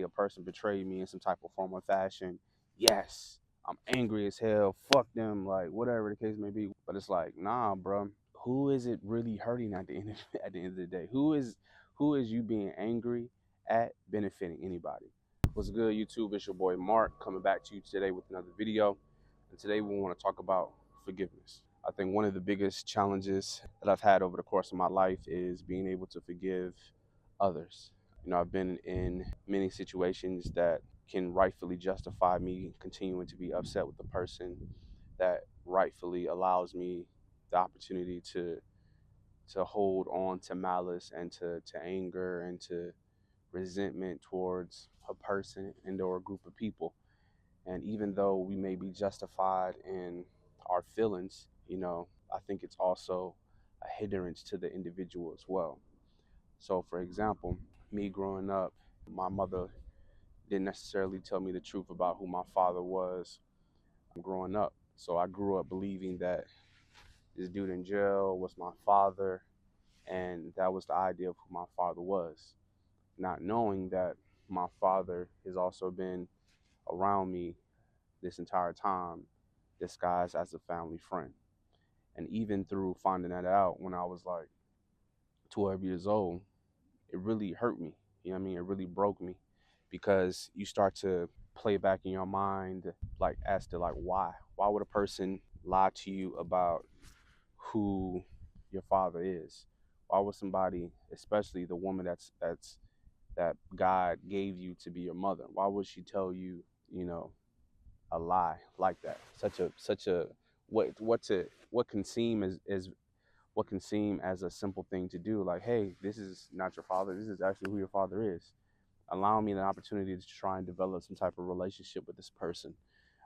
a person betrayed me in some type of form or fashion, yes, I'm angry as hell, fuck them, like whatever the case may be. But it's like, nah, bro, who is it really hurting at the end of, at the end of the day? Who is you being angry at benefiting anybody? What's good, YouTube? It's your boy Mark coming back to you today with another video. And today we want to talk about forgiveness. I think one of the biggest challenges that I've had over the course of my life is being able to forgive others. I've been in many situations that can rightfully justify me continuing to be upset with the person that rightfully allows me the opportunity to hold on to malice and to anger and to resentment towards a person and or a group of people. And even though we may be justified in our feelings, I think it's also a hindrance to the individual as well. So, for example, me growing up, my mother didn't necessarily tell me the truth about who my father was growing up. So I grew up believing that this dude in jail was my father, and that was the idea of who my father was, not knowing that my father has also been around me this entire time, disguised as a family friend. And even through finding that out when I was like 12 years old, it really hurt me. You know what I mean? It really broke me because you start to play back in your mind, like, as to like, why? Why would a person lie to you about who your father is? Why would somebody, especially the woman that God gave you to be your mother, why would she tell you, a lie like that? Such a what can seem as what can seem as a simple thing to do, like, hey, this is not your father, this is actually who your father is. Allow me the opportunity to try and develop some type of relationship with this person.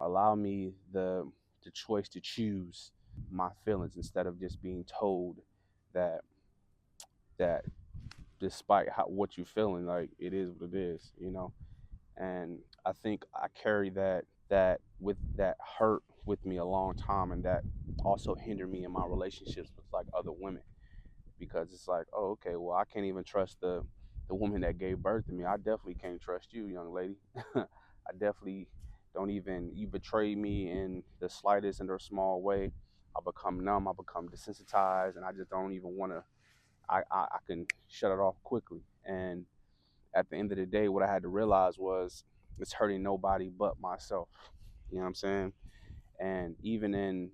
Allow me the choice to choose my feelings instead of just being told that that despite what you're feeling, like, it is what it is. And I think I carry that with that hurt with me a long time, and that also hindered me in my relationships with like other women, because it's like, oh, okay, well, I can't even trust the woman that gave birth to me. I definitely can't trust you, young lady. I definitely don't even, you betray me in the slightest and or small way, I become numb, I become desensitized, and I just don't even want to, I can shut it off quickly. And at the end of the day, what I had to realize was it's hurting nobody but myself. You know what I'm saying? And even in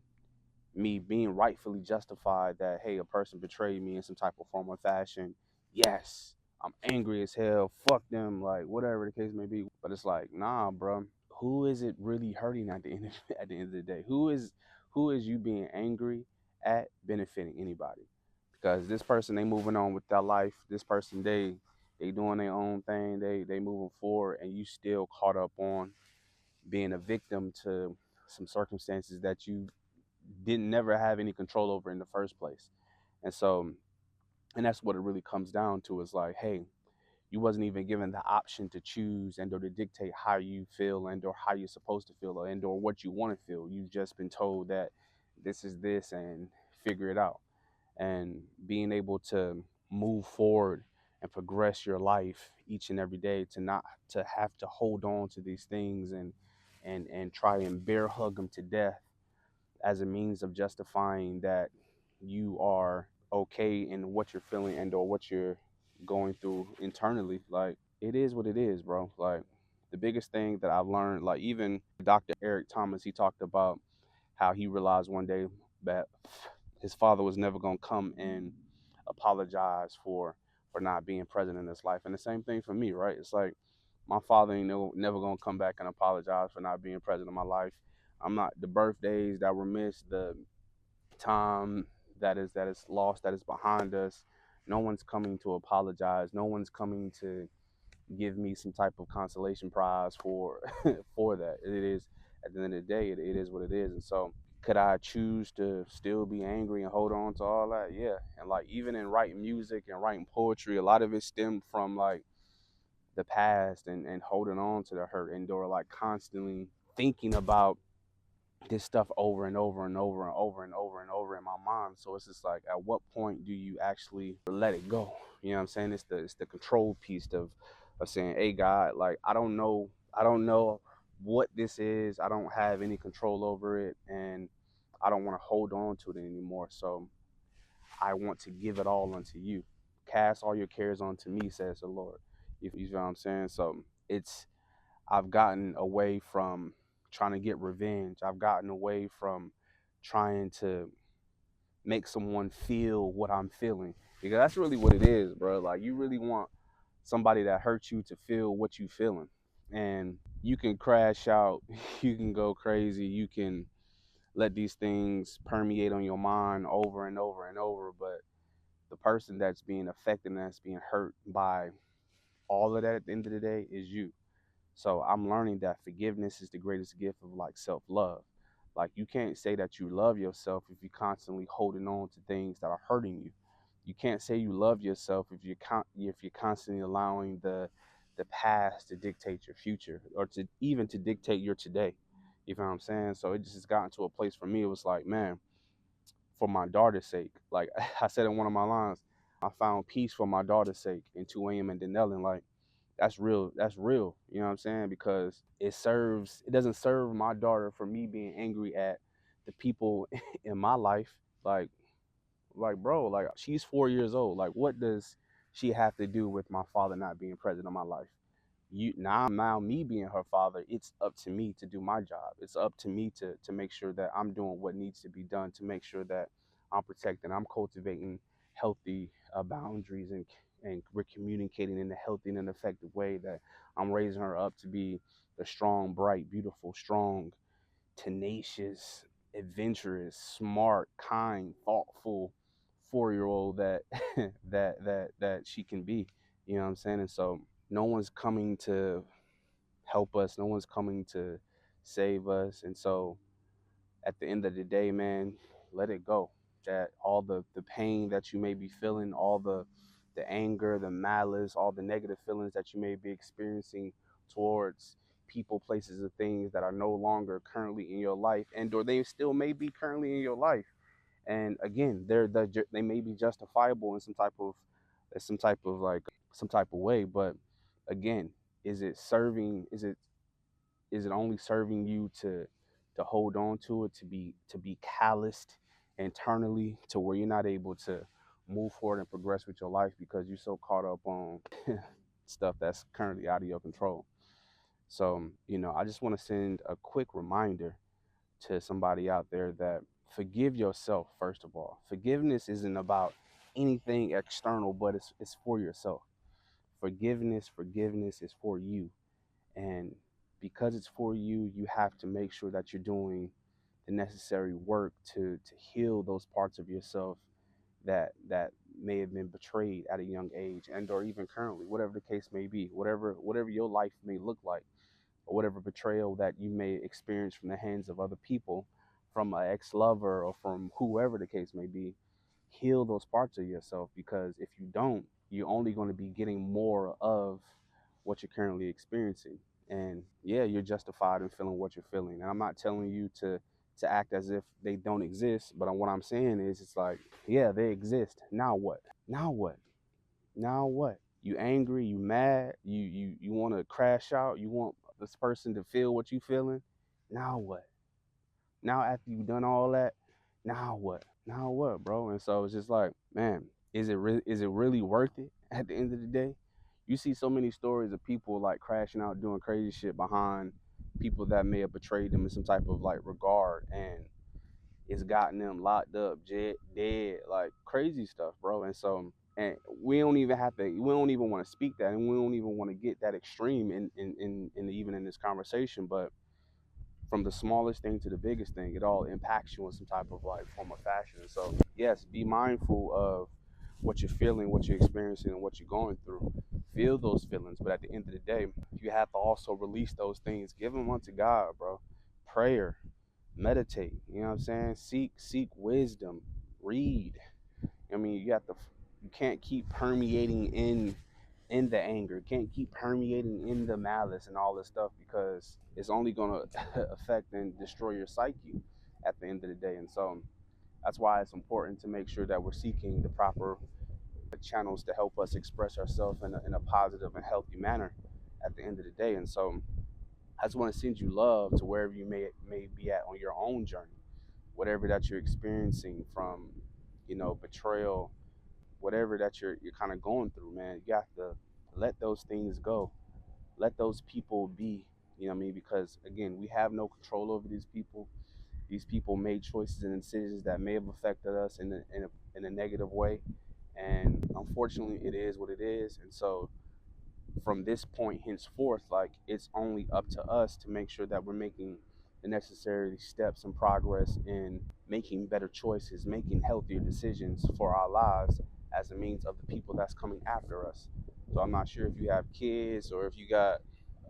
me being rightfully justified that, hey, a person betrayed me in some type of form or fashion, yes, I'm angry as hell, fuck them, like whatever the case may be. But it's like, nah, bro, who is it really hurting at the end of, at the end of the day? Who is you being angry at benefiting anybody? Because this person, they moving on with their life. This person, they doing their own thing. They moving forward, and you still caught up on being a victim to some circumstances that you didn't never have any control over in the first place. And so, and that's what it really comes down to, is like, hey, you wasn't even given the option to choose and or to dictate how you feel and or how you're supposed to feel and or what you want to feel. You've just been told that this is this and figure it out. And being able to move forward and progress your life each and every day, to not to have to hold on to these things and try and bear hug them to death as a means of justifying that you are okay in what you're feeling and or what you're going through internally. Like, it is what it is, bro. Like, the biggest thing that I've learned, like, even Dr. Eric Thomas, he talked about how he realized one day that his father was never going to come and apologize for not being present in his life. And the same thing for me, right? It's like, my father ain't never going to come back and apologize for not being present in my life. I'm not, the birthdays that were missed, the time that is lost, that is behind us. No one's coming to apologize. No one's coming to give me some type of consolation prize for for that. It is, at the end of the day, it is what it is. And so, could I choose to still be angry and hold on to all that? Yeah. And like, even in writing music and writing poetry, a lot of it stemmed from like the past and holding on to the hurt and or like constantly thinking about this stuff over and over and over and over and over and over in my mind. So it's just like, at what point do you actually let it go? You know what I'm saying? It's the control piece of of saying, hey God, like I don't know what this is. I don't have any control over it, and I don't want to hold on to it anymore. So I want to give it all unto you. Cast all your cares onto me, says the Lord. You feel what I'm saying? So it's I've gotten away from trying to get revenge. I've gotten away from trying to make someone feel what I'm feeling. Because that's really what it is, bro. Like you really want somebody that hurts you to feel what you feeling. And you can crash out, you can go crazy, you can let these things permeate on your mind over and over and over, but the person that's being affected and that's being hurt by all of that at the end of the day is you. So I'm learning that forgiveness is the greatest gift of like self-love. Like you can't say that you love yourself if you're constantly holding on to things that are hurting you. You can't say you love yourself if you're constantly allowing the past to dictate your future or to even to dictate your today. You know what I'm saying? So it just has gotten to a place for me. It was like, man, for my daughter's sake, like I said in one of my lines, I found peace for my daughter's sake in 2 a.m. and Denellen. Like that's real. That's real. You know what I'm saying? Because it doesn't serve my daughter for me being angry at the people in my life. Like, bro, like she's 4 years old. Like, what does she have to do with my father not being present in my life? Now me being her father, it's up to me to do my job. It's up to me to make sure that I'm doing what needs to be done to make sure that I'm protecting, I'm cultivating healthy boundaries, and we're communicating in a healthy and an effective way, that I'm raising her up to be the strong, bright, beautiful, strong, tenacious, adventurous, smart, kind, thoughtful 4 year old that that she can be. You know what I'm saying? And so no one's coming to help us, no one's coming to save us. And so at the end of the day, man, let it go. That all the pain that you may be feeling, all the anger, the malice, all the negative feelings that you may be experiencing towards people, places, and things that are no longer currently in your life, and or they still may be currently in your life. And again, they may be justifiable in some type of way, but again, is it serving? Is it only serving you to hold on to it, to be calloused internally to where you're not able to move forward and progress with your life because you're so caught up on stuff that's currently out of your control? So, I just want to send a quick reminder to somebody out there that forgive yourself. First of all, forgiveness isn't about anything external, but it's for yourself. Forgiveness is for you. And because it's for you, you have to make sure that you're doing the necessary work to heal those parts of yourself that may have been betrayed at a young age, and or even currently, whatever the case may be, whatever your life may look like, or whatever betrayal that you may experience from the hands of other people, from an ex-lover or from whoever the case may be. Heal those parts of yourself, because if you don't, you're only going to be getting more of what you're currently experiencing. And yeah, you're justified in feeling what you're feeling. And I'm not telling you to act as if they don't exist, but what I'm saying is, it's like, yeah, they exist. Now what? Now what? Now what? You angry, you mad, you want to crash out, you want this person to feel what you feeling. Now what? Now after you've done all that, now what? Now what, bro? And so it's just like, man, is it really worth it at the end of the day? You see so many stories of people like crashing out doing crazy shit behind people that may have betrayed them in some type of like regard, and it's gotten them locked up, dead, like crazy stuff, bro. And so, and we don't even want to speak that, and we don't even want to get that extreme in even in this conversation. But from the smallest thing to the biggest thing, it all impacts you in some type of like form of fashion. And so, yes, be mindful of what you're feeling, what you're experiencing, and what you're going through. Feel those feelings, but at the end of the day, you have to also release those things. Give them unto God, bro. Prayer, meditate. You know what I'm saying? Seek wisdom. Read. I mean, you can't keep permeating in the anger. You can't keep permeating in the malice and all this stuff, because it's only gonna affect and destroy your psyche at the end of the day. And so that's why it's important to make sure that we're seeking the proper channels to help us express ourselves in a positive and healthy manner. at the end of the day. And so I just want to send you love to wherever you may be at on your own journey, whatever that you're experiencing from, betrayal, whatever that you're kind of going through, man. You have to let those things go, let those people be. You know what I mean? Because again, we have no control over these people. These people made choices and decisions that may have affected us in a negative way, and unfortunately, it is what it is. And so from this point henceforth, like it's only up to us to make sure that we're making the necessary steps and progress in making better choices, making healthier decisions for our lives as a means of the people that's coming after us. So I'm not sure if you have kids or if you got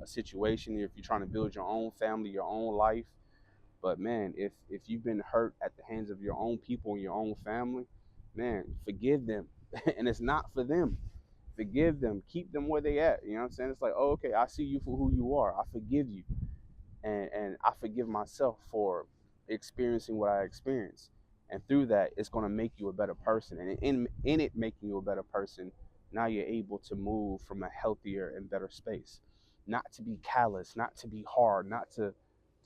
a situation, if you're trying to build your own family, your own life. But man, if you've been hurt at the hands of your own people and your own family, man, forgive them. And it's not for them. Forgive them. Keep them where they at. You know what I'm saying? It's like, oh, okay, I see you for who you are. I forgive you. And I forgive myself for experiencing what I experienced. And through that, it's gonna make you a better person. And in it making you a better person, now you're able to move from a healthier and better space. Not to be callous, not to be hard, not to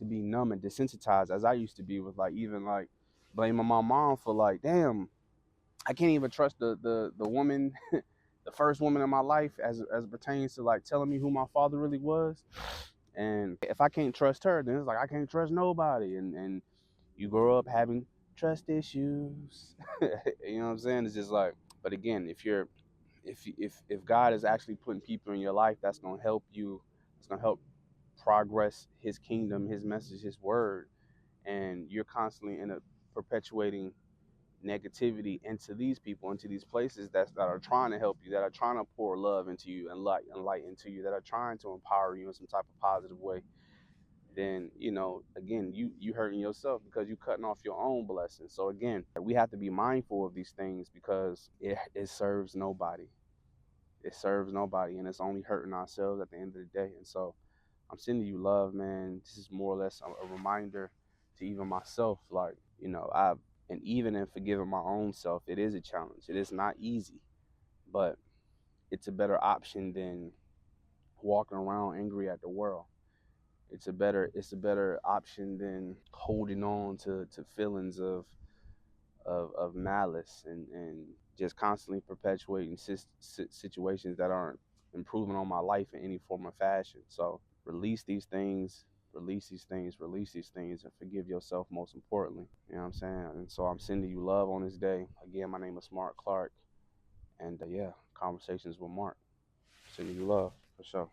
be numb and desensitized as I used to be with like even like blaming my mom for like, damn, I can't even trust the woman, the first woman in my life as it pertains to like telling me who my father really was. And if I can't trust her, then it's like I can't trust nobody. And you grow up having trust issues. You know what I'm saying? It's just like, but again, if God is actually putting people in your life that's gonna help you, it's gonna help progress His kingdom, His message, His word, and you're constantly in a perpetuating negativity into these people, into these places that are trying to help you, that are trying to pour love into you and light into you, that are trying to empower you in some type of positive way, then again, you hurting yourself because you cutting off your own blessings. So again, we have to be mindful of these things because it serves nobody. It serves nobody, and it's only hurting ourselves at the end of the day. And so I'm sending you love, man. This is more or less a reminder to even myself, like, I've, and even in forgiving my own self, it is a challenge. It is not easy, but it's a better option than walking around angry at the world. It's a better option than holding on to feelings of malice and just constantly perpetuating situations that aren't improving on my life in any form or fashion. So release these things, release these things, release these things, and forgive yourself most importantly. You know what I'm saying? And so I'm sending you love on this day. Again, my name is Mark Clark, and yeah, Conversations with Mark. Sending you love for sure.